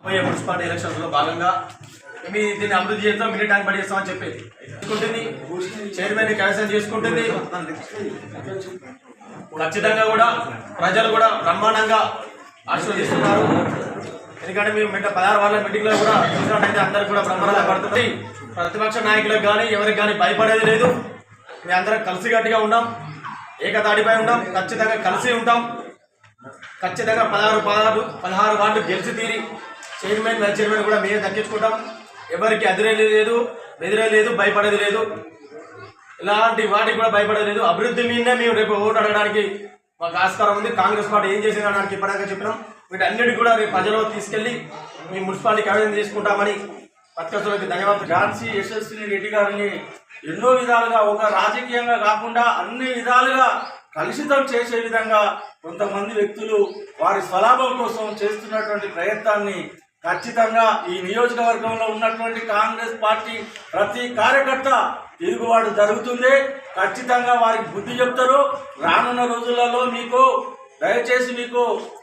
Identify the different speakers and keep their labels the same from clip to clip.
Speaker 1: Municipality elections లో భాగంగా దీన్ని అభివృద్ధి చేస్తాం, మినీ ట్యాంక్ పడి చేస్తామని చెప్పేది చేసుకుంటుంది. చైర్మన్ క్యాన్సల్ చేసుకుంటుంది. ఖచ్చితంగా కూడా ప్రజలు కూడా బ్రహ్మాండంగా ఆశీర్వదిస్తున్నారు. ఎందుకంటే మేము 16 వాళ్ళ మీటింగ్ లో కూడా చూసినట్టయితే అందరికి కూడా బ్రహ్మాండంగా పడుతుంది. ప్రతిపక్ష నాయకులకు కానీ ఎవరికి కానీ భయపడేది లేదు. మేము అందరం కలిసికట్టుగా ఉన్నాం, ఏకతాటిపై ఉన్నాం, ఖచ్చితంగా కలిసి ఉంటాం. ఖచ్చితంగా 16 వార్డు గెలిచి తీరి చైర్మన్ వైస్ చైర్మన్ కూడా మేమే దక్కించుకుంటాం. ఎవరికి అదిరేది లేదు, బెదిరేది లేదు, భయపడేది లేదు. ఇలాంటి వాటికి కూడా భయపడేది లేదు. అభివృద్ధి మీదనే మేము రేపు ఓటు అడగడానికి మాకు ఆస్కారం ఉంది. కాంగ్రెస్ పార్టీ ఏం చేసింది అనడానికి ఇప్పటిదాకా చెప్పినాం. వీటన్నిటికీ కూడా రేపు ప్రజల్లో తీసుకెళ్లి మీ మున్సిపాలిటీకి అభివృద్ధి తీసుకుంటామని పత్రికలకు ధన్యవాదాలు.
Speaker 2: ఝాన్సీ యశస్విని రెడ్డి గారిని ఎన్నో విధాలుగా ఒక రాజకీయంగా కాకుండా అన్ని విధాలుగా కలుషితం చేసే విధంగా కొంతమంది వ్యక్తులు వారి స్వలాభం కోసం చేస్తున్నటువంటి ప్రయత్నాన్ని ఖచ్చితంగా ఈ నియోజకవర్గంలో ఉన్నటువంటి కాంగ్రెస్ పార్టీ ప్రతి కార్యకర్త తిరుగుబాటు జరుగుతుంది. ఖచ్చితంగా వారికి బుద్ధి చెప్తారు. రానున్న రోజులలో మీకు దయచేసి మీకు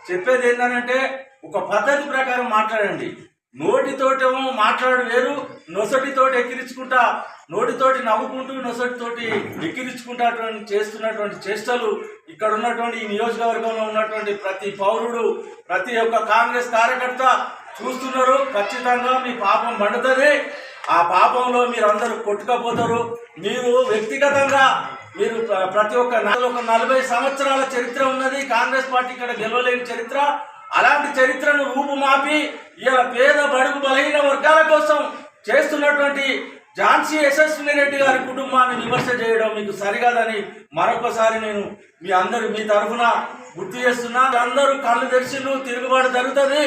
Speaker 2: చెప్పేది ఏంటంటే ఒక పద్ధతి ప్రకారం మాట్లాడండి. నోటితోటేమో మాట్లాడు వేరు, నొసటితోటి ఎక్కిరించుకుంటా, నోటితోటి నవ్వుకుంటూ నొసటితోటి ఎక్కిరించుకుంటా చేస్తున్నటువంటి చేష్టలు ఇక్కడ ఉన్నటువంటి ఈ నియోజకవర్గంలో ఉన్నటువంటి ప్రతి పౌరుడు, ప్రతి ఒక్క కాంగ్రెస్ కార్యకర్త చూస్తున్నారు. ఖచ్చితంగా మీ పాపం పండుతుంది. ఆ పాపంలో మీరు అందరూ కొట్టుకపోతారు. మీరు వ్యక్తిగతంగా మీరు ప్రతి ఒక్క 40 సంవత్సరాల చరిత్ర ఉన్నది కాంగ్రెస్ పార్టీ ఇక్కడ గెలవలేని చరిత్ర. అలాంటి చరిత్రను రూపుమాపి ఇలా పేద బడుగు బలహీన వర్గాల కోసం చేస్తున్నటువంటి ఝాన్సీ యశస్విని రెడ్డి గారి కుటుంబాన్ని విమర్శ చేయడం మీకు సరికాదని మరొకసారి నేను మీ తరఫున గుర్తు చేస్తున్నా. అందరూ కళ్ళు తెరిచిను, తిరుగుబాటు జరుగుతుంది.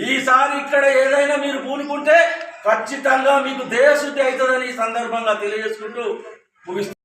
Speaker 2: ఈసారి ఇక్కడ ఏదైనా మీరు పూనుకుంటే ఖచ్చితంగా మీకు దేశశుద్ధి అవుతుందని ఈ సందర్భంగా తెలియజేసుకుంటూ ముగిస్తున్నాను.